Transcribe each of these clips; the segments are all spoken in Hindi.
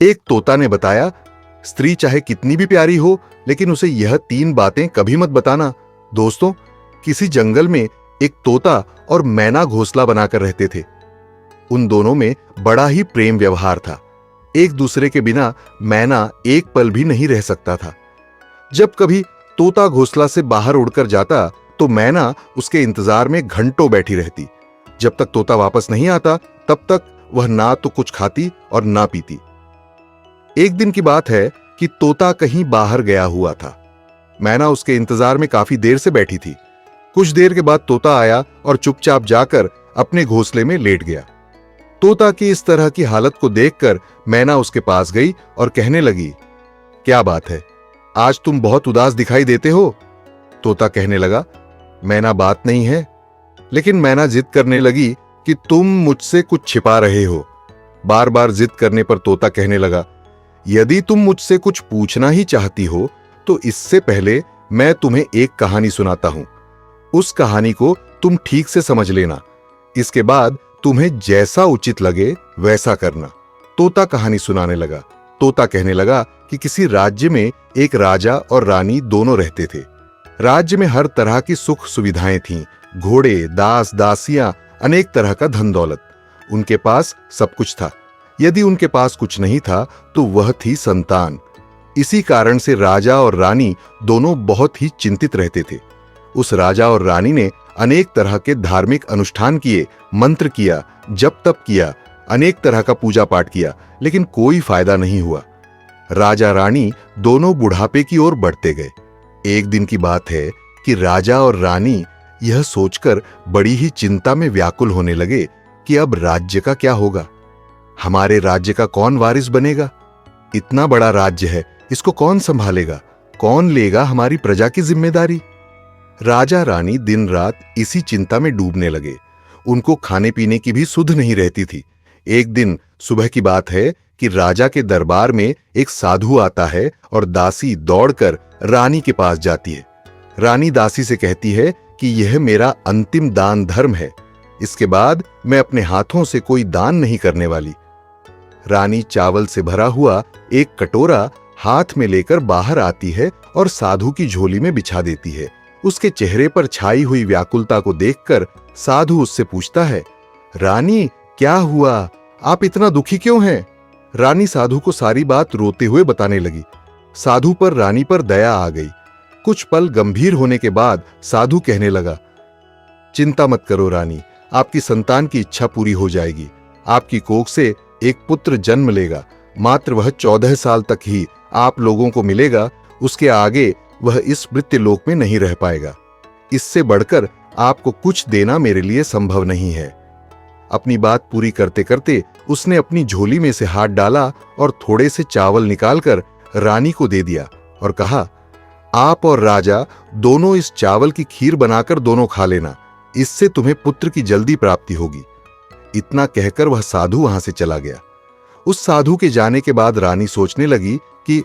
एक तोता ने बताया, स्त्री चाहे कितनी भी प्यारी हो, लेकिन उसे यह 3 बातें कभी मत बताना। दोस्तों, किसी जंगल में एक तोता और मैना घोंसला बनाकर रहते थे। उन दोनों में बड़ा ही प्रेम व्यवहार था। एक दूसरे के बिना मैना एक पल भी नहीं रह सकता था। जब कभी तोता घोंसला से बाहर उड़कर जाता तो मैना उसके इंतजार में घंटों बैठी रहती। जब तक तोता वापस नहीं आता तब तक वह ना तो कुछ खाती और ना पीती। एक दिन की बात है कि तोता कहीं बाहर गया हुआ था। मैना उसके इंतजार में काफी देर से बैठी थी। कुछ देर के बाद तोता आया और चुपचाप जाकर अपने घोंसले में लेट गया। तोता की इस तरह की हालत को देखकर मैना उसके पास गई और कहने लगी, क्या बात है, आज तुम बहुत उदास दिखाई देते हो। तोता कहने लगा, मैना बात नहीं है। लेकिन मैना जिद करने लगी कि तुम मुझसे कुछ छिपा रहे हो। बार बार जिद करने पर तोता कहने लगा, यदि तुम मुझसे कुछ पूछना ही चाहती हो तो इससे पहले मैं तुम्हें एक कहानी सुनाता हूं। उस कहानी को तुम ठीक से समझ लेना। इसके बाद तुम्हें जैसा उचित लगे वैसा करना। तोता कहानी सुनाने लगा। तोता कहने लगा कि किसी राज्य में एक राजा और रानी दोनों रहते थे। राज्य में हर तरह की सुख सुविधाएं थीं, घोड़े, दास दासियां, अनेक तरह का धन दौलत। उनके पास सब कुछ था। यदि उनके पास कुछ नहीं था तो वह थी संतान। इसी कारण से राजा और रानी दोनों बहुत ही चिंतित रहते थे। उस राजा और रानी ने अनेक तरह के धार्मिक अनुष्ठान किए, मंत्र किया, जप तप किया, अनेक तरह का पूजा पाठ किया, लेकिन कोई फायदा नहीं हुआ। राजा रानी दोनों बुढ़ापे की ओर बढ़ते गए। एक दिन की बात है कि राजा और रानी यह सोचकर बड़ी ही चिंता में व्याकुल होने लगे कि अब राज्य का क्या होगा। हमारे राज्य का कौन वारिस बनेगा? इतना बड़ा राज्य है, इसको कौन संभालेगा? कौन लेगा हमारी प्रजा की जिम्मेदारी? राजा रानी दिन रात इसी चिंता में डूबने लगे। उनको खाने पीने की भी सुध नहीं रहती थी। एक दिन सुबह की बात है कि राजा के दरबार में एक साधु आता है और दासी दौड़कर रानी के पास जाती है। रानी दासी से कहती है कि यह मेरा अंतिम दान धर्म है, इसके बाद मैं अपने हाथों से कोई दान नहीं करने वाली। रानी चावल से भरा हुआ एक कटोरा हाथ में लेकर बाहर आती है और साधु की झोली में बिछा देती है। उसके चेहरे पर छाई हुई व्याकुलता को देखकर साधु उससे पूछता है, रानी क्या हुआ? आप इतना दुखी क्यों हैं? रानी साधु को सारी बात रोते हुए बताने लगी। साधु पर रानी पर दया आ गई। कुछ पल गंभीर होने के बाद साधु कहने लगा, चिंता मत करो रानी, आपकी संतान की इच्छा पूरी हो जाएगी। आपकी कोख से एक पुत्र जन्म लेगा। मात्र वह 14 साल तक ही आप लोगों को मिलेगा। उसके आगे वह इस मृत्युलोक में नहीं रह पाएगा। इससे बढ़कर आपको कुछ देना मेरे लिए संभव नहीं है। अपनी बात पूरी करते करते उसने अपनी झोली में से हाथ डाला और थोड़े से चावल निकालकर रानी को दे दिया और कहा, आप और राजा दोनों इस चावल की खीर बनाकर दोनों खा लेना, इससे तुम्हें पुत्र की जल्दी प्राप्ति होगी। इतना कहकर वह साधु वहां से चला गया। उस साधु के जाने के बाद रानी सोचने लगी कि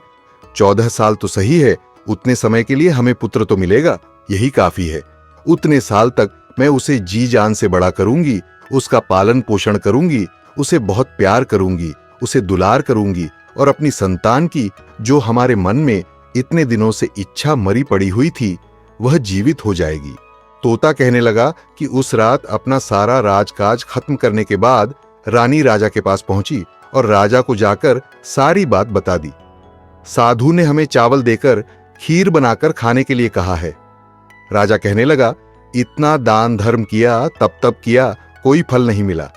14 साल तो सही है, उतने समय के लिए हमें पुत्र तो मिलेगा, यही काफी है। उतने साल तक मैं उसे जी जान से बड़ा करूंगी, उसका पालन पोषण करूंगी, उसे बहुत प्यार करूंगी, उसे दुलार करूंगी और अपनी संतान की जो हमारे मन में इतने दिनों से इच्छा मरी पड़ी हुई थी वह जीवित हो जाएगी। तोता कहने लगा कि उस रात अपना सारा राजकाज खत्म करने के बाद रानी राजा के पास पहुंची और राजा को जाकर सारी बात बता दी। साधु ने हमें चावल देकर खीर बनाकर खाने के लिए कहा है। राजा कहने लगा, इतना दान धर्म किया, तब तब किया, कोई फल नहीं मिला।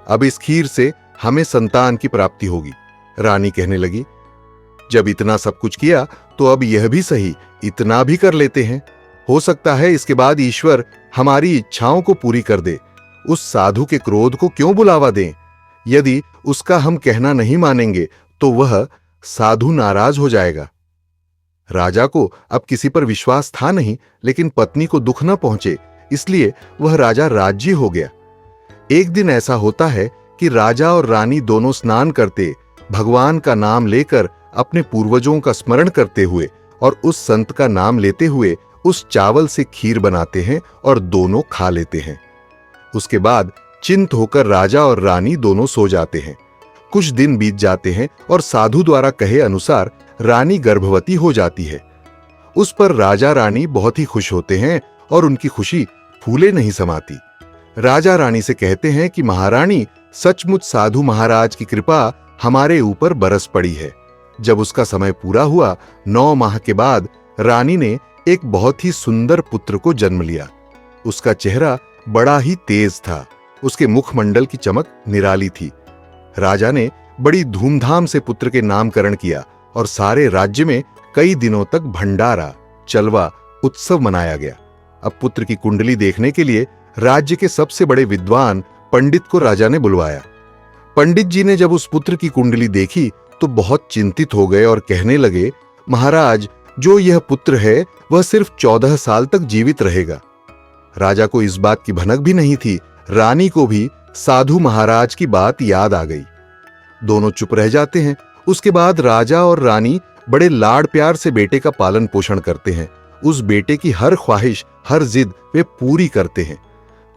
अब इस खीर से हमें संतान की प्राप्ति होगी। रानी कहने लगी, जब इतना सब कुछ किया तो अब यह भी सही, इतना भी कर लेते हैं। हो सकता है इसके बाद ईश्वर हमारी इच्छाओं को पूरी कर दे। उस साधु के क्रोध को क्यों बुलावा दें? यदि उसका हम कहना नहीं मानेंगे तो वह साधु नाराज हो जाएगा। राजा को अब किसी पर विश्वास था नहीं, लेकिन पत्नी को दुख न पहुंचे इसलिए वह राजा राजी हो गया। एक दिन ऐसा होता है कि राजा और रानी दोनों स्नान करते, भगवान का नाम लेकर, अपने पूर्वजों का स्मरण करते हुए और उस संत का नाम लेते हुए उस चावल से खीर बनाते हैं और दोनों खा लेते हैं। उसके बाद चिंत होकर राजा और रानी दोनों सो जाते हैं। कुछ दिन बीत जाते हैं और साधु द्वारा कहे अनुसार रानी गर्भवती हो जाती है। उस पर राजा रानी बहुत ही खुश होते हैं और उनकी खुशी फूले नहीं समाती। राजा रानी से कहते हैं कि महारानी, सचमुच साधु महाराज की कृपा हमारे ऊपर बरस पड़ी है। जब उसका समय पूरा हुआ, 9 माह के बाद रानी ने एक बहुत ही सुंदर पुत्र को जन्म लिया। उसका चेहरा बड़ा ही तेज था, उसके मुखमंडल की चमक निराली थी। राजा ने बड़ी धूमधाम से पुत्र के नामकरण किया और सारे राज्य में कई दिनों तक भंडारा, चलवा, उत्सव मनाया गया। अब पुत्र की कुंडली देखने के लिए राज्य के सबसे बड़े विद्वान पंडित को राजा ने बुलवाया। पंडित जी ने जब उस पुत्र की कुंडली देखी तो बहुत चिंतित हो गए और कहने लगे, महाराज, जो यह पुत्र है वह सिर्फ 14 साल तक जीवित रहेगा। राजा को इस बात की भनक भी नहीं थी। रानी को भी साधु महाराज की बात याद आ गई। दोनों चुप रह जाते हैं। उसके बाद राजा और रानी बड़े लाड़ प्यार से बेटे का पालन पोषण करते हैं। उस बेटे की हर ख्वाहिश, हर जिद वे पूरी करते हैं।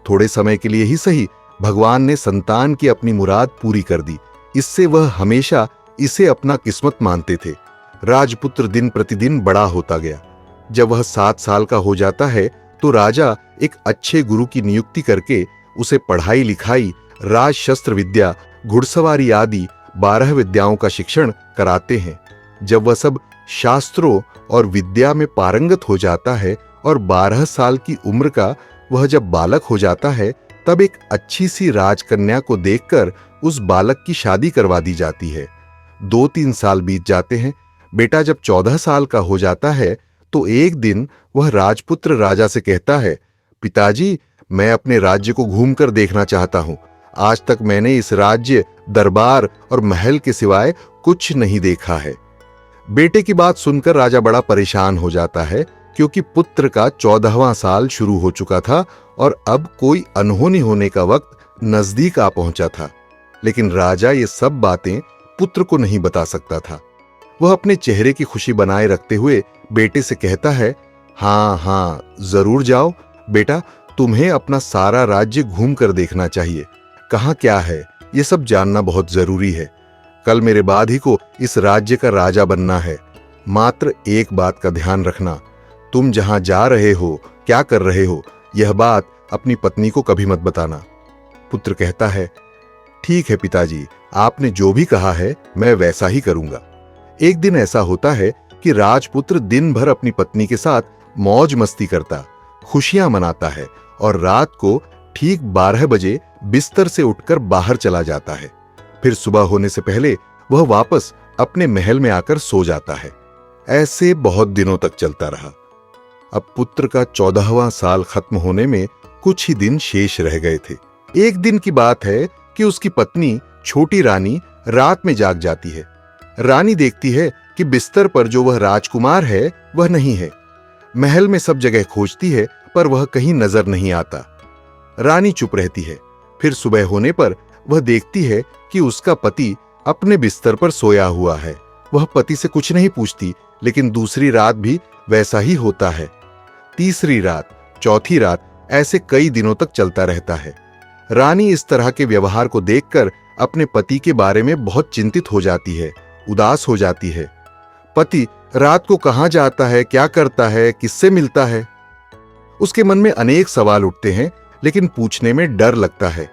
थोड़े समय के लिए ही सही, भगवान ने संतान की अपनी मुराद पूरी कर दी। इससे वह हमेशा इसे अपना किस्मत मानते थे। राजपुत्र दिन प्रतिदिन बड़ा होता गया। जब वह 7 साल का हो जाता है तो राजा एक अच्छे गुरु की नियुक्ति करके उसे पढ़ाई लिखाई, राज शस्त्र विद्या, घुड़सवारी आदि 12 विद्याओं का शिक्षण कराते हैं। जब वह सब शास्त्रों और विद्या में पारंगत हो जाता है और 12 साल की उम्र का वह जब बालक हो जाता है, तब एक अच्छी सी राजकन्या को देखकर उस बालक की शादी करवा दी जाती है। 2-3 साल बीत जाते हैं। बेटा जब 14 साल का हो जाता है तो एक दिन वह राजपुत्र राजा से कहता है, पिताजी, मैं अपने राज्य को घूमकर देखना चाहता हूं। आज तक मैंने इस राज्य, दरबार और महल के सिवाय कुछ नहीं देखा है। बेटे की बात सुनकर राजा बड़ा परेशान हो जाता है, क्योंकि पुत्र का 14वां साल शुरू हो चुका था और अब कोई अनहोनी होने का वक्त नजदीक आ पहुंचा था। लेकिन राजा ये सब बातें पुत्र को नहीं बता सकता था। वह अपने चेहरे की खुशी बनाए रखते हुए बेटे से कहता है, हाँ, जरूर जाओ बेटा, तुम्हें अपना सारा राज्य घूम कर देखना चाहिए। कहाँ क्या है ये सब जानना बहुत जरूरी है। कल मेरे बाद ही को इस राज्य का राजा बनना है। मात्र एक बात का ध्यान रखना, तुम जहां जा रहे हो, क्या कर रहे हो, यह बात अपनी पत्नी को कभी मत बताना। पुत्र कहता है, ठीक है पिताजी, आपने जो भी कहा है मैं वैसा ही करूंगा। एक दिन ऐसा होता है कि राजपुत्र दिन भर अपनी पत्नी के साथ मौज मस्ती करता, खुशियां मनाता है और रात को ठीक 12 बजे बिस्तर से उठकर बाहर चला जाता है। फिर सुबह होने से पहले वह वापस अपने महल में आकर सो जाता है। ऐसे बहुत दिनों तक चलता रहा। अब पुत्र का 14वां साल खत्म होने में कुछ ही दिन शेष रह गए थे। एक दिन की बात है कि उसकी पत्नी छोटी रानी रात में जाग जाती है। रानी देखती है कि बिस्तर पर जो वह राजकुमार है वह नहीं है। महल में सब जगह खोजती है पर वह कहीं नजर नहीं आता। रानी चुप रहती है। फिर सुबह होने पर वह देखती है कि उसका पति अपने बिस्तर पर सोया हुआ है। वह पति से कुछ नहीं पूछती, लेकिन दूसरी रात भी वैसा ही होता है। तीसरी रात, चौथी रात, ऐसे कई दिनों तक चलता रहता है। रानी इस तरह के व्यवहार को देखकर अपने पति के बारे में बहुत चिंतित हो जाती है, उदास हो जाती है। पति रात को कहां जाता है, क्या करता है, किससे मिलता है? उसके मन में अनेक सवाल उठते हैं, लेकिन पूछने में डर लगता है।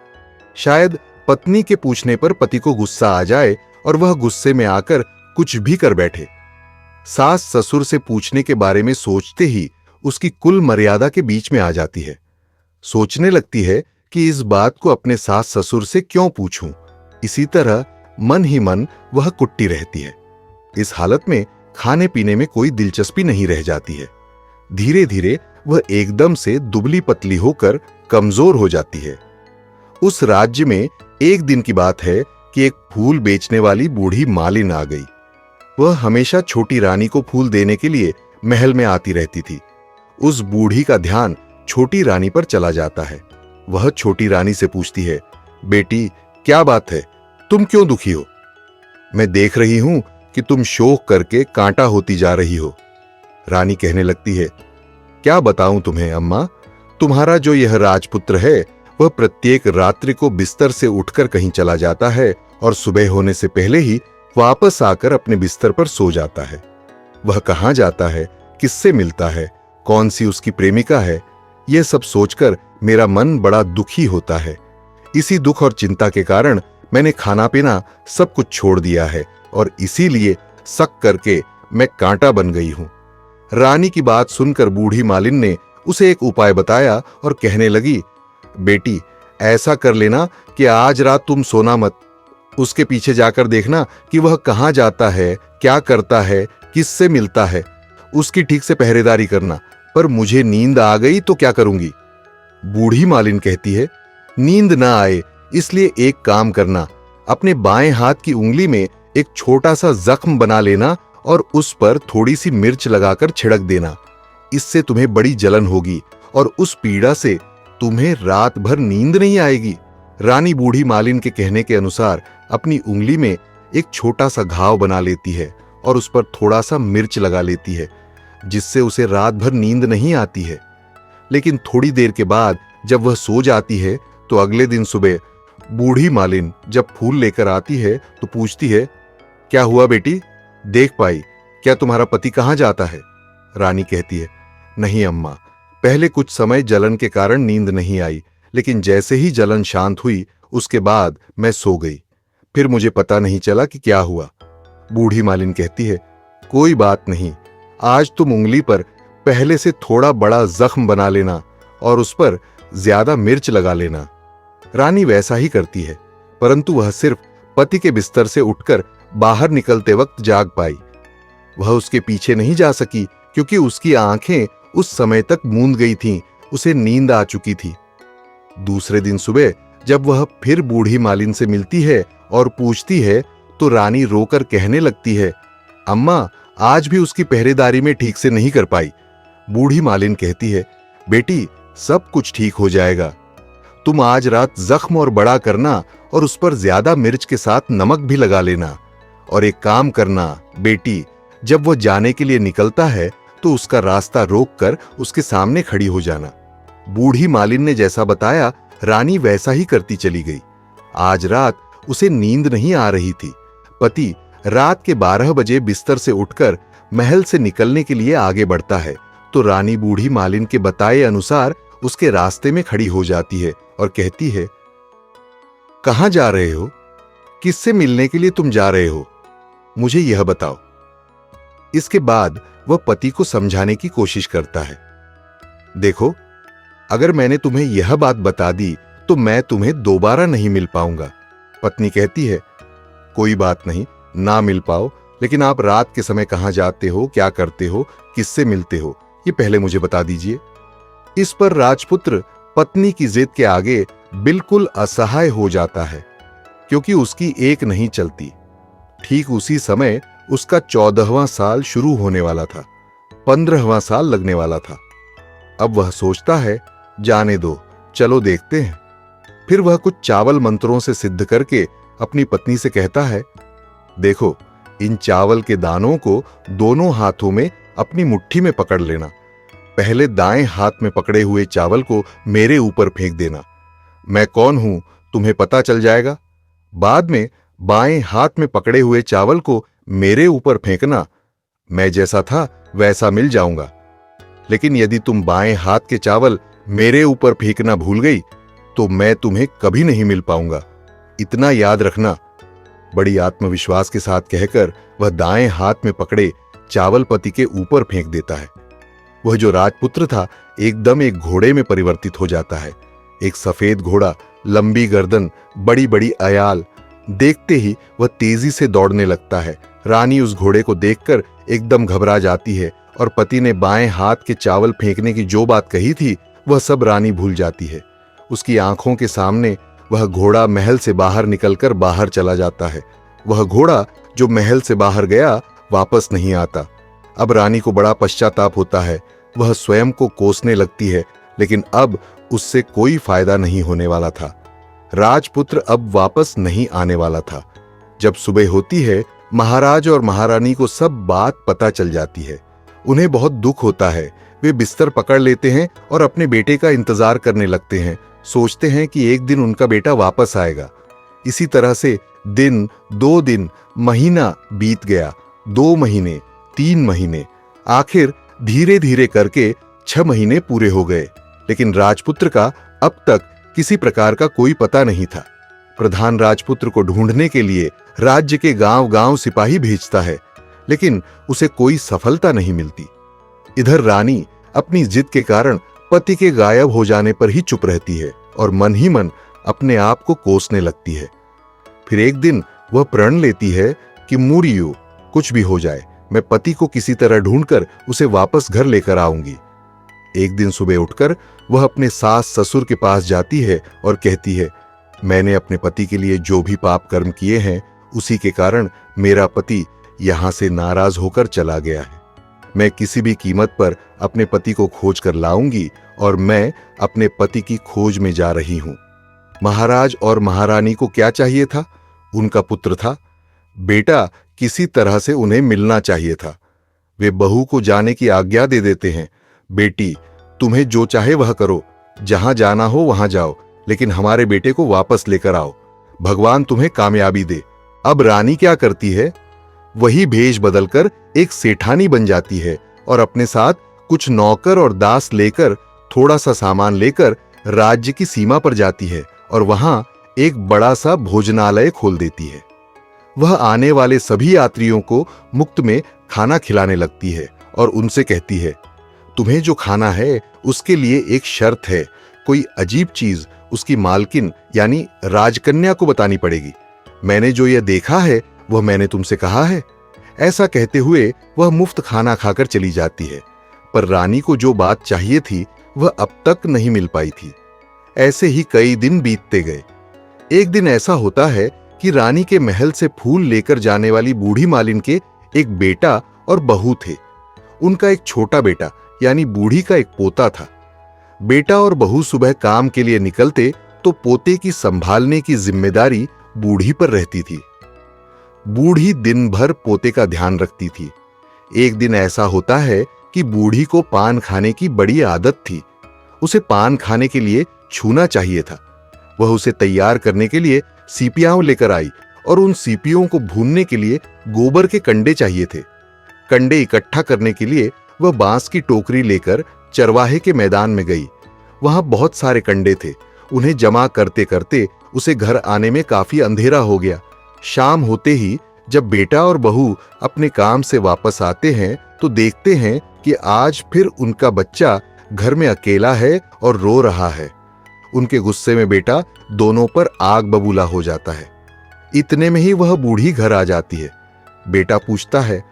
शायद पत्नी के पूछने पर पति को गुस्सा आ जाए और वह गुस्से में आकर कुछ भी कर बैठे। सास ससुर से पूछने के बारे में सोचते ही उसकी कुल मर्यादा के बीच में आ जाती है। सोचने लगती है कि इस बात को अपने सास ससुर से क्यों पूछूं। इसी तरह मन ही मन वह कुट्टी रहती है। इस हालत में खाने पीने में कोई दिलचस्पी नहीं रह जाती है। धीरे धीरे वह एकदम से दुबली पतली होकर कमजोर हो जाती है। उस राज्य में एक दिन की बात है कि एक फूल बेचने वाली बूढ़ी मालिन आ गई। वह हमेशा छोटी रानी को फूल देने के लिए महल में आती रहती थी। उस बूढ़ी का ध्यान छोटी रानी पर चला जाता है। वह छोटी रानी से पूछती है, बेटी क्या बात है, तुम क्यों दुखी हो? मैं देख रही हूं कि तुम शोक करके कांटा होती जा रही हो। रानी कहने लगती है, क्या बताऊं तुम्हें अम्मा, तुम्हारा जो यह राजपुत्र है वह प्रत्येक रात्रि को बिस्तर से उठकर कहीं चला जाता है और सुबह होने से पहले ही वापस आकर अपने बिस्तर पर सो जाता है। वह कहां जाता है, किससे मिलता है, कौन सी उसकी प्रेमिका है, यह सब सोचकर मेरा मन बड़ा दुखी होता है। इसी दुख और चिंता के कारण मैंने खाना पीना सब कुछ छोड़ दिया है और इसीलिए शक करके मैं कांटा बन गई हूं। रानी की बात सुनकर बूढ़ी मालिन ने उसे एक उपाय बताया और कहने लगी, बेटी ऐसा कर लेना कि आज रात तुम सोना मत। उसके पीछे जाकर देखना कि वह कहां जाता है, क्या करता है, किससे मिलता है। उसकी ठीक से पहरेदारी करना। पर मुझे नींद आ गई तो क्या करूंगी? बूढ़ी मालिन कहती है, नींद ना आए इसलिए एक काम करना, अपने बाएं हाथ की उंगली में एक छोटा सा जख्म बना लेना और उस पर थोड़ी सी मिर्च लगाकर छिड़क देना। इससे तुम्हें बड़ी जलन होगी और उस पीड़ा से तुम्हें रात भर नींद नहीं आएगी। रानी बूढ़ी मालिन के कहने के अनुसार अपनी उंगली में एक छोटा सा घाव बना लेती है और उस पर थोड़ा सा मिर्च लगा लेती है, जिससे उसे रात भर नींद नहीं आती है। लेकिन थोड़ी देर के बाद जब वह सो जाती है तो अगले दिन सुबह बूढ़ी मालिन जब फूल लेकर आती है तो पूछती है, क्या हुआ बेटी, देख पाई क्या तुम्हारा पति कहां जाता है? रानी कहती है, नहीं अम्मा, पहले कुछ समय जलन के कारण नींद नहीं आई, लेकिन जैसे ही जलन शांत हुई उसके बाद मैं सो गई, फिर मुझे पता नहीं चला कि क्या हुआ। बूढ़ी मालिन कहती है, कोई बात नहीं, आज तुम उंगली पर पहले से थोड़ा बड़ा जख्म बना लेना और उस पर ज्यादा मिर्च लगा लेना। रानी वैसा ही करती है, परंतु वह सिर्फ पति के बिस्तर से उठकर बाहर निकलते वक्त जाग पाई। वह उसके पीछे नहीं जा सकी क्योंकि उसकी आंखें उस समय तक मूंद गई थीं, उसे नींद आ चुकी थी। दूसरे दिन सुबह जब वह फिर बूढ़ी मालिन से मिलती है और पूछती है तो रानी रोकर कहने लगती है, अम्मा आज भी उसकी पहरेदारी में ठीक से नहीं कर पाई। बूढ़ी मालिन कहती है, बेटी सब कुछ ठीक हो जाएगा, तुम आज रात जख्म और बड़ा करना और उस पर ज्यादा मिर्च के साथ नमक भी लगा लेना। और एक काम करना बेटी, जब वह जाने के लिए निकलता है तो उसका रास्ता रोककर उसके सामने खड़ी हो जाना। बूढ़ी मालिन ने जैसा बताया रानी वैसा ही करती चली गई। आज रात उसे नींद नहीं आ रही थी। पति रात के 12 बजे बिस्तर से उठकर महल से निकलने के लिए आगे बढ़ता है तो रानी बूढ़ी मालिन के बताए अनुसार उसके रास्ते में खड़ी हो जाती है और कहती है, कहां जा रहे हो, किससे मिलने के लिए तुम जा रहे हो, मुझे यह बताओ। इसके बाद वह पति को समझाने की कोशिश करता है, देखो अगर मैंने तुम्हें यह बात बता दी तो मैं तुम्हें दोबारा नहीं मिल पाऊंगा। पत्नी कहती है, कोई बात नहीं, ना मिल पाओ, लेकिन आप रात के समय कहां जाते हो, क्या करते हो, किससे मिलते हो, ये पहले मुझे बता दीजिए। इस पर राजपुत्र पत्नी की जिद के आगे बिल्कुल असहाय हो जाता है क्योंकि उसकी एक नहीं चलती। ठीक उसी समय उसका 14वां साल शुरू होने वाला था, 15वां साल लगने वाला था। अब वह सोचता है, जाने दो, चलो देखते हैं। फिर वह कुछ चावल मंत्रों से सिद्ध करके अपनी पत्नी से कहता है, देखो इन चावल के दानों को दोनों हाथों में अपनी मुट्ठी में पकड़ लेना। पहले दाएं हाथ में पकड़े हुए चावल को मेरे ऊपर फेंक देना। मैं कौन हूं तुम्हें पता चल जाएगा। बाद में बाएं हाथ में पकड़े हुए चावल को मेरे ऊपर फेंकना। मैं जैसा था वैसा मिल जाऊंगा। लेकिन यदि तुम बाएं हाथ के चावल मेरे ऊपर फेंकना भूल गई तो मैं तुम्हें कभी नहीं मिल पाऊंगा, इतना याद रखना। बड़ी आत्मविश्वास के साथ कहकर वह दाएं हाथ में पकड़े चावल पति के ऊपर फेंक देता है। वह जो राजपुत्र था एकदम एक घोड़े में परिवर्तित हो जाता है। एक सफेद घोड़ा, लंबी गर्दन, बड़ी बड़ी अयाल। देखते ही वह तेजी से दौड़ने लगता है। रानी उस घोड़े को देखकर एकदम घबरा जाती है और पति ने बाएं हाथ के चावल फेंकने की जो बात कही थी वह सब रानी भूल जाती है। उसकी आंखों के सामने वह घोड़ा महल से बाहर निकलकर बाहर चला जाता है। वह घोड़ा जो महल से बाहर गया वापस नहीं आता। अब रानी को बड़ा पश्चाताप होता है। वह स्वयं को कोसने लगती है, लेकिन अब उससे कोई फायदा नहीं होने वाला था। राजपुत्र अब वापस नहीं आने वाला था। जब सुबह होती है, महाराज और महारानी को सब बात पता चल जाती है। उन्हें बहुत दुख होता है। वे बिस्तर पकड़ लेते हैं और अपने बेटे का इंतजार करने लगते हैं। सोचते हैं कि एक दिन उनका बेटा वापस आएगा। इसी तरह से दिन, 2 दिन, महीना बीत गया, 2 महीने, 3 महीने, आखिर धीरे धीरे करके 6 महीने पूरे हो गए। लेकिन राजपुत्र का अब तक किसी प्रकार का कोई पता नहीं था। प्रधान राजपुत्र को ढूंढने के लिए राज्य के गांव-गांव सिपाही भेजता है, लेकिन उसे कोई सफलता नहीं मिलती। इधर रानी अपनी जिद के कारण पति के गायब हो जाने पर ही चुप रहती है और मन ही मन अपने आप को कोसने लगती है। फिर एक दिन वह प्रण लेती है कि मूढ़ियो, कुछ भी हो जाए, मैं पति को किसी तरह ढूंढकर उसे वापस घर लेकर आऊंगी। एक दिन सुबह उठकर वह अपने सास ससुर के पास जाती है और कहती है, मैंने अपने पति के लिए जो भी पाप कर्म किए हैं, उसी के कारण मेरा पति यहां से नाराज होकर चला गया है। मैं किसी भी कीमत पर अपने पति को खोज कर लाऊंगी और मैं अपने पति की खोज में जा रही हूं। महाराज और महारानी को क्या चाहिए था? उनका पुत्र था। बेटा किसी तरह से उन्हें मिलना चाहिए था। वे बहू को जाने की आज्ञा दे देते हैं, बेटी तुम्हें जो चाहे वह करो, जहां जाना हो वहां जाओ, लेकिन हमारे बेटे को वापस लेकर आओ, भगवान तुम्हें कामयाबी दे। अब रानी क्या करती है? वही भेष बदलकर एक सेठानी बन जाती है और अपने साथ कुछ नौकर और दास लेकर, थोड़ा सा सामान लेकर राज्य की सीमा पर जाती है और वहां एक बड़ा सा भोजनालय खोल देती है। वह आने वाले सभी यात्रियों को मुफ्त में खाना खिलाने लगती है और उनसे कहती है, तुम्हें जो खाना है उसके लिए एक शर्त है, कोई अजीब चीज उसकी मालकिन यानी राजकन्या को बतानी पड़ेगी। मैंने जो यह देखा है वह मैंने तुमसे कहा है। ऐसा कहते हुए वह मुफ्त खाना खाकर चली जाती है, पर रानी को जो बात चाहिए थी वह अब तक नहीं मिल पाई थी। ऐसे ही कई दिन बीतते गए। एक दिन ऐसा होता है कि रानी के महल से फूल लेकर जाने वाली बूढ़ी मालिन के एक बेटा और बहू थे। उनका एक छोटा बेटा यानी बूढ़ी का एक पोता था। बेटा और बहू सुबह काम के लिए निकलते तो पोते की संभालने की जिम्मेदारी बूढ़ी पर रहती थी। बूढ़ी दिन भर पोते का ध्यान रखती थी। एक दिन ऐसा होता है कि बूढ़ी को पान खाने की बड़ी आदत थी। उसे पान खाने के लिए छूना चाहिए था। वह उसे तैयार करने के लिए सीपियां लेकर आई और उन सीपियों को भूनने के लिए गोबर के कंडे चाहिए थे। कंडे इकट्ठा करने के लिए वह बांस की टोकरी लेकर चरवाहे के मैदान में गई। वहां बहुत सारे कंडे थे। उन्हें जमा करते करते उसे घर आने में काफी अंधेरा हो गया। शाम होते ही जब बेटा और बहू अपने काम से वापस आते हैं तो देखते हैं कि आज फिर उनका बच्चा घर में अकेला है और रो रहा है। उनके गुस्से में बेटा दोनों पर आग बबूला हो जाता है। इतने में ही वह बूढ़ी घर आ जाती है। बेटा पूछता है,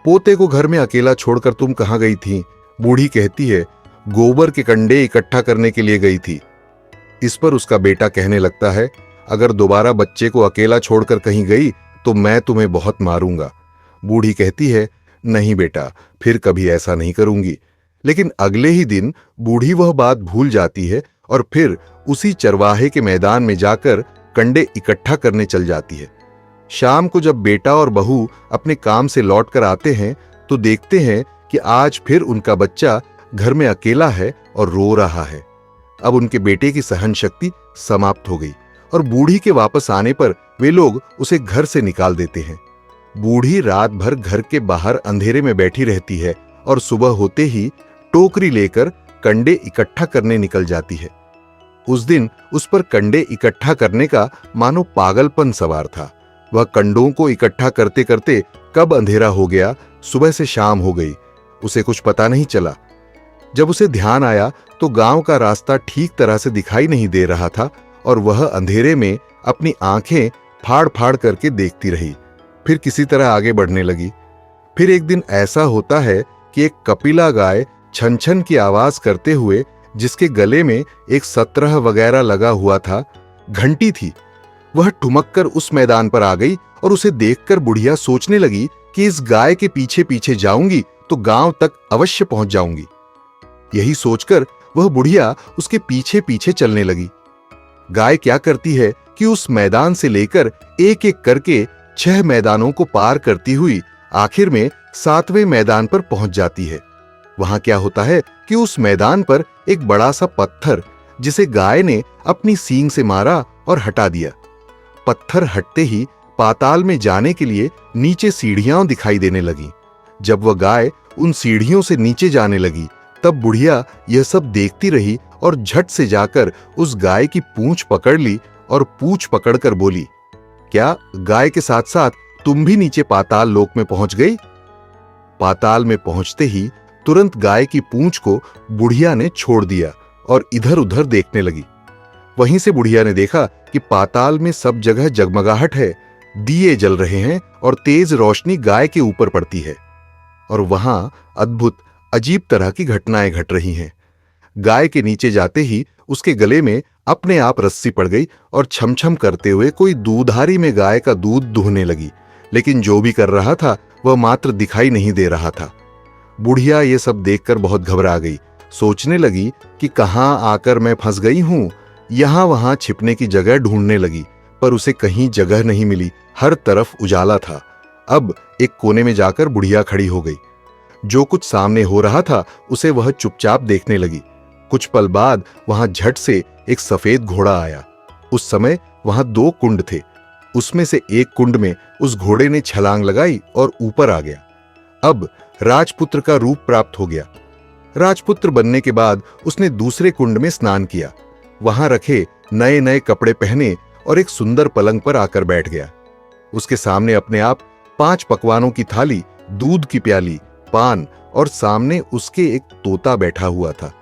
पोते को घर में अकेला छोड़कर तुम कहां गई थी? बूढ़ी कहती है, गोबर के कंडे इकट्ठा करने के लिए गई थी। इस पर उसका बेटा कहने लगता है, अगर दोबारा बच्चे को अकेला छोड़कर कहीं गई तो मैं तुम्हें बहुत मारूंगा। बूढ़ी कहती है, नहीं बेटा, फिर कभी ऐसा नहीं करूंगी। लेकिन अगले ही दिन बूढ़ी वह बात भूल जाती है और फिर उसी चरवाहे के मैदान में जाकर कंडे इकट्ठा करने चल जाती है। शाम को जब बेटा और बहू अपने काम से लौटकर आते हैं तो देखते हैं कि आज फिर उनका बच्चा घर में अकेला है और रो रहा है। अब उनके बेटे की सहन शक्ति समाप्त हो गई और बूढ़ी के वापस आने पर वे लोग उसे घर से निकाल देते हैं। बूढ़ी रात भर घर के बाहर अंधेरे में बैठी रहती है और सुबह होते ही टोकरी लेकर कंडे इकट्ठा करने निकल जाती है। उस दिन उस पर कंडे इकट्ठा करने का मानो पागलपन सवार था। वह कंडों को इकट्ठा करते करते कब अंधेरा हो गया, सुबह से शाम हो गई, उसे कुछ पता नहीं चला। जब उसे ध्यान आया तो गांव का रास्ता ठीक तरह से दिखाई नहीं दे रहा था और वह अंधेरे में अपनी आंखें फाड़ फाड़ करके देखती रही। फिर किसी तरह आगे बढ़ने लगी। फिर एक दिन ऐसा होता है कि एक कपिला गाय छन छन की आवाज करते हुए, जिसके गले में एक सत्रह वगैरह लगा हुआ था, घंटी थी, वह ठुमक कर उस मैदान पर आ गई और उसे देखकर बुढ़िया सोचने लगी कि इस गाय के पीछे पीछे जाऊंगी तो गांव तक अवश्य पहुंच जाऊंगी। यही सोचकर वह बुढ़िया उसके पीछे पीछे चलने लगी। गाय क्या करती है कि उस मैदान से लेकर एक एक करके 6 मैदानों को पार करती हुई आखिर में 7वें मैदान पर पहुंच जाती है। वहां क्या होता है कि उस मैदान पर एक बड़ा सा पत्थर, जिसे गाय ने अपनी सींग से मारा और हटा दिया। पत्थर हटते ही पाताल में जाने के लिए नीचे सीढ़ियां दिखाई देने लगी। जब वह गाय उन सीढ़ियों से नीचे जाने लगी, तब बुढ़िया यह सब देखती रही और झट से जाकर उस गाय की पूंछ पकड़ ली और पूंछ पकड़कर बोली, क्या गाय के साथ साथ तुम भी नीचे पाताल लोक में पहुंच गई? पाताल में पहुंचते ही तुरंत गाय की पूंछ को बुढ़िया ने छोड़ दिया और इधर उधर देखने लगी। वहीं से बुढ़िया ने देखा कि पाताल में सब जगह जगमगाहट है, दिए जल रहे हैं और तेज रोशनी गाय के ऊपर पड़ती है और वहां अद्भुत अजीब तरह की घटनाएं घट रही हैं। गाय के नीचे जाते ही उसके गले में अपने आप रस्सी पड़ गई और छमछम करते हुए कोई दूधारी में गाय का दूध दुहने लगी, लेकिन जो भी कर रहा था वह मात्र दिखाई नहीं दे रहा था। बुढ़िया ये सब देखकर बहुत घबरा गई। सोचने लगी कि कहां आकर मैं फंस गई हूं। यहां वहां छिपने की जगह ढूंढने लगी, पर उसे कहीं जगह नहीं मिली। हर तरफ उजाला था। अब एक कोने में जाकर बुढ़िया खड़ी हो गई। जो कुछ सामने हो रहा था उसे वह चुपचाप देखने लगी। कुछ पल बाद वहां झट से एक सफेद घोड़ा आया। उस समय वहां 2 कुंड थे। उसमें से एक कुंड में उस घोड़े ने छलांग लगाई और ऊपर आ गया। अब राजपुत्र का रूप प्राप्त हो गया। राजपुत्र बनने के बाद उसने दूसरे कुंड में स्नान किया। वहां रखे नए नए कपड़े पहने और एक सुंदर पलंग पर आकर बैठ गया। उसके सामने अपने आप 5 पकवानों की थाली, दूध की प्याली, पान और सामने उसके एक तोता बैठा हुआ था।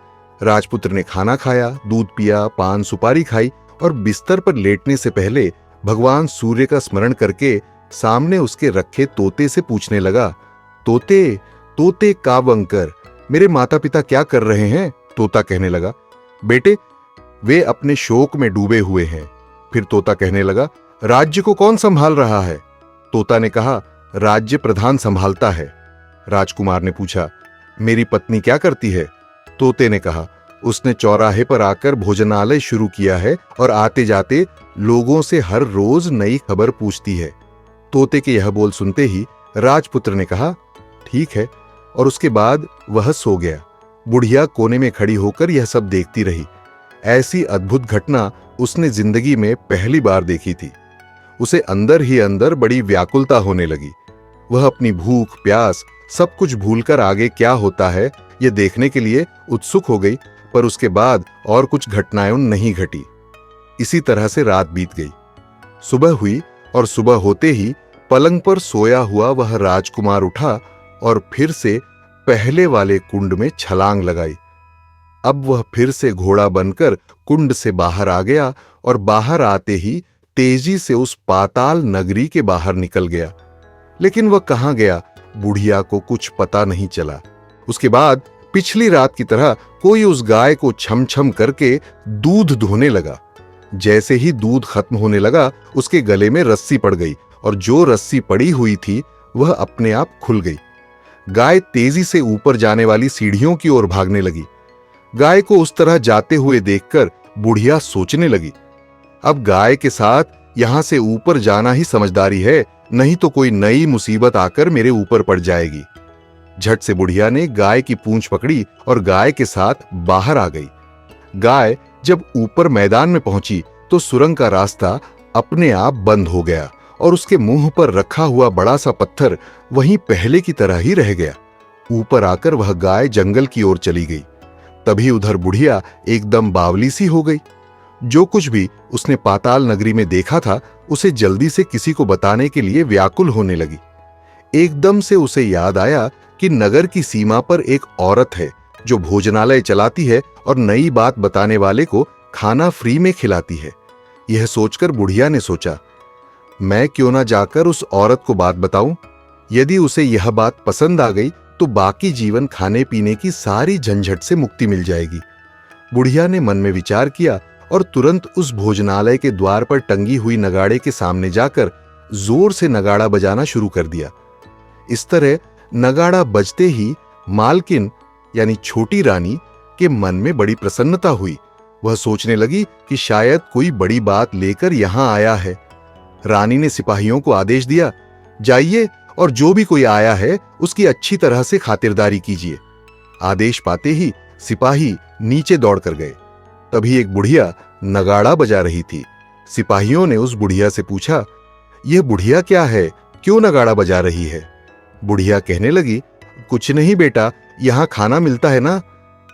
राजपुत्र ने खाना खाया, दूध पिया, पान सुपारी खाई और बिस्तर पर लेटने से पहले भगवान सूर्य का स्मरण करके सामने उसके रखे तोते से पूछने लगा, तोते तोते कावंकर, मेरे माता पिता क्या कर रहे हैं? तोता कहने लगा, बेटे वे अपने शोक में डूबे हुए हैं। फिर तोता कहने लगा, राज्य को कौन संभाल रहा है? तोता ने कहा, राज्य प्रधान संभालता है। राजकुमार ने पूछा, मेरी पत्नी क्या करती है? तोते ने कहा, उसने चौराहे पर आकर भोजनालय शुरू किया है और आते जाते लोगों से हर रोज नई खबर पूछती है। तोते के यह बोल सुनते ही राजपुत्र ने कहा, ठीक है, और उसके बाद वह सो गया। बुढ़िया कोने में खड़ी होकर यह सब देखती रही। ऐसी अद्भुत घटना उसने जिंदगी में पहली बार देखी थी। उसे अंदर ही अंदर बड़ी व्याकुलता होने लगी। वह अपनी भूख प्यास सब कुछ भूलकर आगे क्या होता है यह देखने के लिए उत्सुक हो गई, पर उसके बाद और कुछ घटनाएं नहीं घटी। इसी तरह से रात बीत गई। सुबह हुई और सुबह होते ही पलंग पर सोया हुआ वह राजकुमार उठा और फिर से पहले वाले कुंड में छलांग लगाई। अब वह फिर से घोड़ा बनकर कुंड से बाहर आ गया और बाहर आते ही तेजी से उस पाताल नगरी के बाहर निकल गया। लेकिन वह कहां गया, बुढ़िया को कुछ पता नहीं चला। उसके बाद पिछली रात की तरह कोई उस गाय को छम छम करके दूध दुहने लगा। जैसे ही दूध खत्म होने लगा, उसके गले में रस्सी पड़ गई और जो रस्सी पड़ी हुई थी वह अपने आप खुल गई। गाय तेजी से ऊपर जाने वाली सीढ़ियों की ओर भागने लगी। गाय को उस तरह जाते हुए देखकर बुढ़िया सोचने लगी, अब गाय के साथ यहां से ऊपर जाना ही समझदारी है, नहीं तो कोई नई मुसीबत आकर मेरे ऊपर पड़ जाएगी। झट से बुढ़िया ने गाय की पूंछ पकड़ी और गाय के साथ बाहर आ गई। गाय जब ऊपर मैदान में पहुंची तो सुरंग का रास्ता अपने आप बंद हो गया और उसके मुंह पर रखा हुआ बड़ा सा पत्थर वहीं पहले की तरह ही रह गया। ऊपर आकर वह गाय जंगल की ओर चली गई। तभी उधर बुढ़िया एकदम बावली सी हो गई। जो कुछ भी उसने पाताल नगरी में देखा था उसे जल्दी से किसी को बताने के लिए व्याकुल होने लगी। एकदम से उसे याद आया कि नगर की सीमा पर एक औरत है जो भोजनालय चलाती है और नई बात बताने वाले को खाना फ्री में खिलाती है। यह सोचकर बुढ़िया ने सोचा, मैं क्यों ना जाकर उस औरत को बात बताऊं। यदि उसे यह बात पसंद आ गई तो बाकी जीवन खाने पीने की सारी झंझट से मुक्ति मिल जाएगी। बुढ़िया ने मन में विचार किया और तुरंत उस भोजनालय के द्वार पर टंगी हुई नगाड़े के सामने जाकर जोर से नगाड़ा बजाना शुरू कर दिया। इस तरह नगाड़ा बजते ही मालकिन यानी छोटी रानी के मन में बड़ी प्रसन्नता हुई। वह सोचने लगी कि शायद कोई बड़ी बात लेकर यहां आया है। रानी ने सिपाहियों को आदेश दिया, जाइए और जो भी कोई आया है उसकी अच्छी तरह से खातिरदारी कीजिए। आदेश पाते ही सिपाही नीचे दौड़ कर गए। तभी एक बुढ़िया नगाड़ा बजा रही थी। सिपाहियों ने उस बुढ़िया से पूछा, यह बुढ़िया क्या है, क्यों नगाड़ा बजा रही है? बुढ़िया कहने लगी, कुछ नहीं बेटा, यहां खाना मिलता है ना,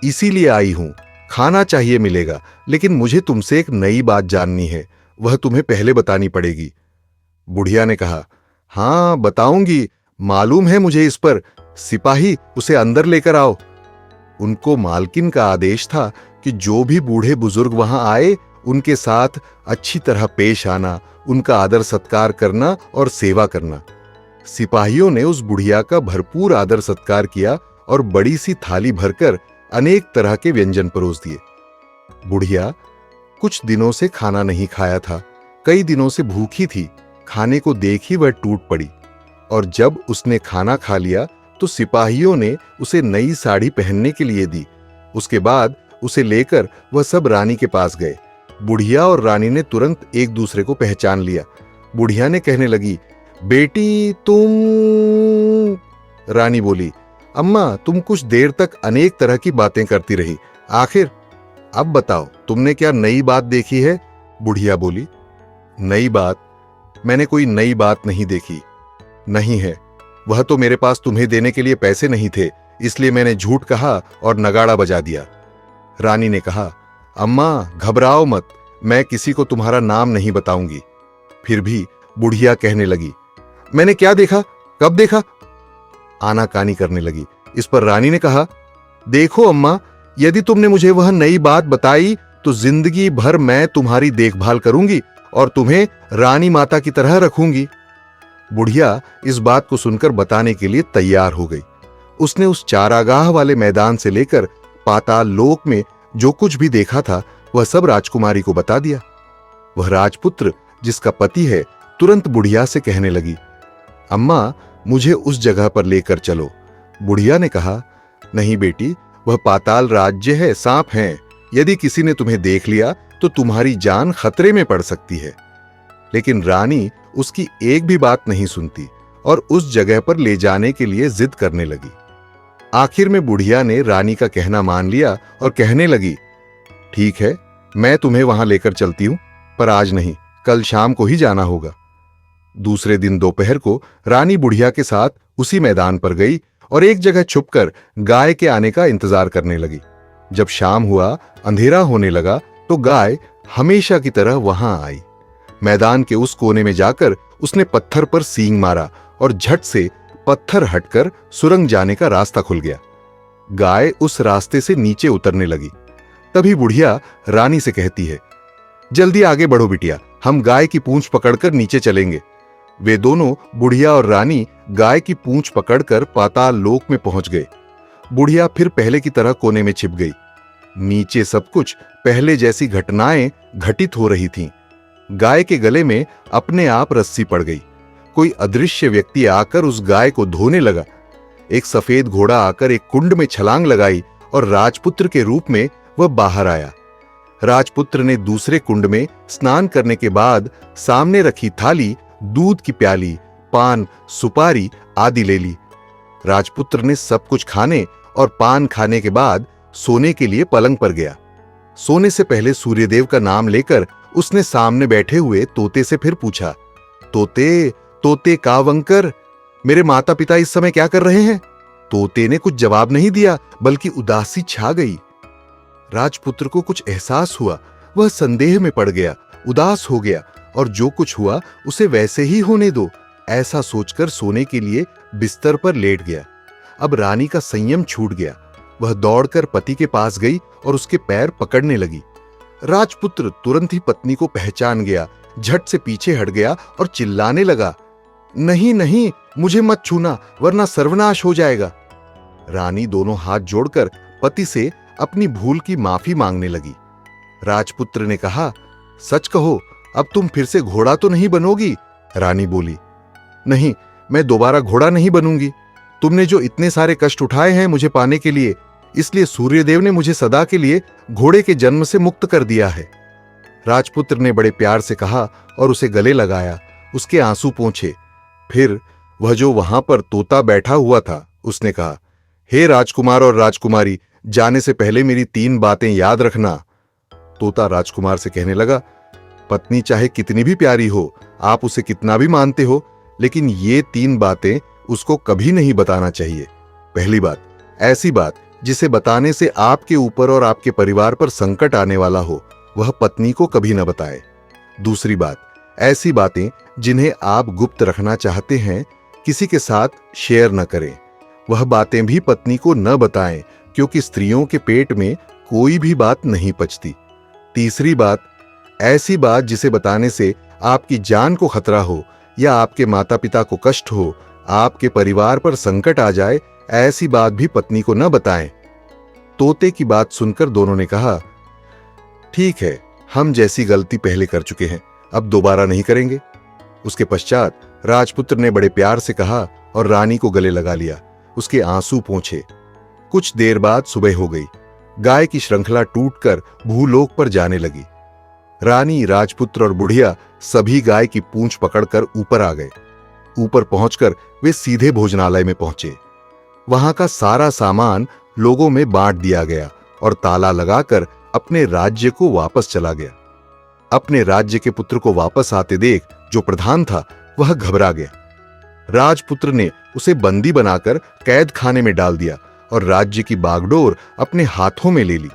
इसीलिए आई हूं। खाना चाहिए मिलेगा, लेकिन मुझे तुमसे एक नई बात जाननी है, वह तुम्हें पहले बतानी पड़ेगी। बुढ़िया ने कहा, हां बताऊंगी, मालूम है मुझे इस पर। सिपाही, उसे अंदर लेकर आओ। उनको मालकिन का आदेश था कि जो भी बूढ़े बुजुर्ग वहां आए उनके साथ अच्छी तरह पेश आना, उनका आदर सत्कार करना और सेवा करना। सिपाहियों ने उस बुढ़िया का भरपूर आदर सत्कार किया और बड़ी सी थाली भरकर अनेक तरह के व्यंजन परोस दिए। बुढ़िया कुछ दिनों से खाना नहीं खाया था, कई दिनों से भूखी थी। खाने को देख ही वह टूट पड़ी, और जब उसने खाना खा लिया तो सिपाहियों ने उसे नई साड़ी पहनने के लिए दी। उसके बाद उसे लेकर वह सब रानी के पास गए। बुढ़िया और रानी ने तुरंत एक दूसरे को पहचान लिया। बुढ़िया ने कहने लगी, बेटी तुम। रानी बोली, अम्मा तुम कुछ देर तक अनेक तरह की बातें करती रही, आखिर अब बताओ तुमने क्या नई बात देखी है? बुढ़िया बोली, नई बात? मैंने कोई नई बात नहीं देखी। नहीं है, वह तो मेरे पास तुम्हें देने के लिए पैसे नहीं थे, इसलिए मैंने झूठ कहा और नगाड़ा बजा दिया। रानी ने कहा, अम्मा घबराओ मत, मैं किसी को तुम्हारा नाम नहीं बताऊंगी। फिर भी बुढ़िया कहने लगी, मैंने क्या देखा, कब देखा? आनाकानी करने लगी। इस पर रानी ने कहा, देखो अम्मा, यदि तुमने मुझे वह नई बात बताई तो जिंदगी भर मैं तुम्हारी देखभाल करूंगी और तुम्हें रानी माता की तरह रखूंगी। बुढ़िया इस बात को सुनकर बताने के लिए तैयार हो गई। उसने उस चारागाह वाले मैदान से लेकर पाताल लोक में जो कुछ भी देखा था वह सब राजकुमारी को बता दिया। वह राजपुत्र जिसका पति है तुरंत बुढ़िया से कहने लगी, अम्मा मुझे उस जगह पर लेकर चलो। बुढ़िया ने कहा, नहीं बेटी, वह पाताल राज्य है, सांप हैं, यदि किसी ने तुम्हें देख लिया तो तुम्हारी जान खतरे में पड़ सकती है। लेकिन रानी उसकी एक भी बात नहीं सुनती और उस जगह पर ले जाने के लिए जिद करने लगी। आखिर में बुढ़िया ने रानी का कहना मान लिया और कहने लगी, ठीक है, मैं तुम्हें वहां लेकर चलती हूं, पर आज नहीं, कल शाम को ही जाना होगा। दूसरे दिन दोपहर को रानी बुढ़िया के साथ उसी मैदान पर गई और एक जगह छुपकर गाय के आने का इंतजार करने लगी। जब शाम हुआ, अंधेरा होने लगा, तो गाय हमेशा की तरह वहां आई। मैदान के उस कोने में जाकर उसने पत्थर पर सींग मारा और झट से पत्थर हटकर सुरंग जाने का रास्ता खुल गया। गाय उस रास्ते से नीचे उतरने लगी। तभी बुढ़िया रानी से कहती है, जल्दी आगे बढ़ो बिटिया, हम गाय की पूंछ पकड़कर नीचे चलेंगे। वे दोनों, बुढ़िया और रानी, गाय की पूंछ पकड़कर पाताल लोक में पहुंच गए। बुढ़िया फिर पहले की तरह कोने में छिप गई। नीचे सब कुछ पहले जैसी घटनाएं घटित हो रही थीं। गाय के गले में अपने आप रस्सी पड़ गई। कोई अदृश्य व्यक्ति आकर उस गाय को धोने लगा। एक सफेद घोड़ा आकर एक कुंड में छलांग लगाई और राजपुत्र के रूप में वह बाहर आया। राजपुत्र ने दूसरे कुंड में स्नान करने के बाद सामने रखी थाली, दूध की प्याली, पान, सुपारी आदि ले ली। राजपुत्र ने सब कुछ खाने और पान खाने के बाद सोने के लिए पलंग पर गया। सोने से पहले सूर्यदेव का नाम लेकर उसने सामने बैठे हुए तोते से फिर पूछा, तोते, तोते कावंकर, मेरे माता पिता इस समय क्या कर रहे हैं? तोते ने कुछ जवाब नहीं दिया, बल्कि उदासी छा गई। राजपुत्र को कुछ एहसास हुआ। वह संदेह में पड़ गया, उदास हो गया और जो कुछ हुआ उसे वैसे ही होने दो, ऐसा सोचकर सोने के लिए बिस्तर पर लेट गया। अब रानी का संयम छूट गया। वह दौड़कर पति के पास गई और उसके पैर पकड़ने लगी। राजपुत्र तुरंत ही पत्नी को पहचान गया, झट से पीछे हट गया और चिल्लाने लगा, नहीं नहीं, मुझे मत छूना, वरना सर्वनाश हो जाएगा। रानी दोनों हाथ जोड़कर पति से अपनी भूल की माफी मांगने लगी। राजपुत्र ने कहा, सच कहो, अब तुम फिर से घोड़ा तो नहीं बनोगी? रानी बोली, नहीं, मैं दोबारा घोड़ा नहीं बनूंगी। तुमने जो इतने सारे कष्ट उठाए हैं मुझे पाने के लिए, इसलिए सूर्यदेव ने मुझे सदा के लिए घोड़े के जन्म से मुक्त कर दिया है। राजपुत्र ने बड़े प्यार से कहा और उसे गले लगाया, उसके आंसू पोंछे। फिर वह जो वहां पर तोता बैठा हुआ था, उसने कहा, हे राजकुमार और राजकुमारी, जाने से पहले मेरी 3 बातें याद रखना। तोता राजकुमार से कहने लगा, पत्नी चाहे कितनी भी प्यारी हो, आप उसे कितना भी मानते हो, लेकिन ये 3 बातें उसको कभी नहीं बताना चाहिए। पहली बात, ऐसी बात जिसे बताने से आपके ऊपर और आपके परिवार पर संकट आने वाला हो, वह पत्नी को कभी न बताए। दूसरी बात, ऐसी बातें जिन्हें आप गुप्त रखना चाहते हैं, किसी के साथ शेयर न करें। वह बातें भी पत्नी को न बताएं, क्योंकि स्त्रियों के पेट में कोई भी बात नहीं पचती। तीसरी बात, ऐसी बात जिसे बताने से आपकी जान को खतरा हो या आपके माता पिता को कष्ट हो, आपके परिवार पर संकट आ जाए, ऐसी बात भी पत्नी को न बताएं। तोते की बात सुनकर दोनों ने कहा, ठीक है, हम जैसी गलती पहले कर चुके हैं, अब दोबारा नहीं करेंगे। उसके पश्चात राजपुत्र ने बड़े प्यार से कहा और रानी को गले लगा लिया, उसके आंसू पोंछे। कुछ देर बाद सुबह हो गई। गाय की श्रृंखला टूटकर भूलोक पर जाने लगी। रानी, राजपुत्र और बुढ़िया सभी गाय की पूंछ पकड़कर ऊपर आ गए। ऊपर पहुंचकर वे सीधे भोजनालय में पहुंचे। वहां का सारा सामान लोगों में बांट दिया गया और ताला लगाकर अपने राज्य को वापस चला गया। अपने राज्य के पुत्र को वापस आते देख जो प्रधान था, वह घबरा गया। राजपुत्र ने उसे बंदी बनाकर कैद खाने में डाल दिया और राज्य की बागडोर अपने हाथों में ले ली।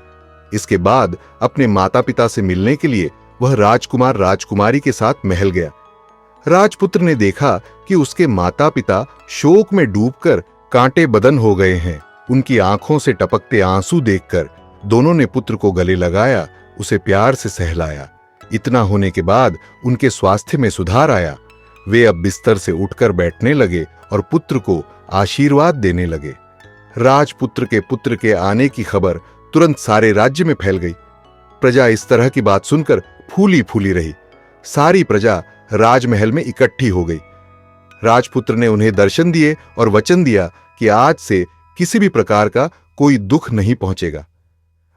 इसके बाद अपने माता पिता से मिलने के लिए वह राजकुमार राजकुमारी के साथ महल गया। राजपुत्र ने देखा कि उसके माता पिता शोक में डूबकर कांटे बदन हो गए हैं। उनकी आंखों से टपकते आंसू देखकर दोनों ने पुत्र को गले लगाया, उसे प्यार से सहलाया। इतना होने के बाद उनके स्वास्थ्य में सुधार आया। वे अब बिस्तर से उठकर बैठने लगे और पुत्र को आशीर्वाद देने लगे। राजपुत्र के पुत्र के आने की खबर तुरंत सारे राज्य में फैल गई। प्रजा इस तरह की बात सुनकर फूली फूली रही। सारी प्रजा राजमहल में इकट्ठी हो गई। राजपुत्र ने उन्हें दर्शन दिए और वचन दिया कि आज से किसी भी प्रकार का कोई दुख नहीं पहुंचेगा।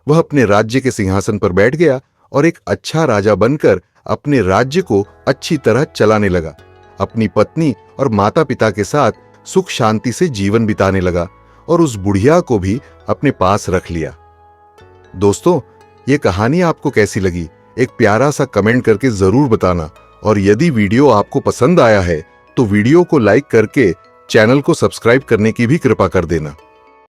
वह अपने राज्य के सिंहासन पर बैठ गया और एक अच्छा राजा बनकर अपने राज्य को अच्छी तरह चलाने लगा। अपनी पत्नी और माता पिता के साथ सुख शांति से जीवन बिताने लगा और उस बुढ़िया को भी अपने पास रख लिया। दोस्तों, ये कहानी आपको कैसी लगी? एक प्यारा सा कमेंट करके जरूर बताना। और यदि वीडियो आपको पसंद आया है तो वीडियो को लाइक करके चैनल को सब्सक्राइब करने की भी कृपा कर देना।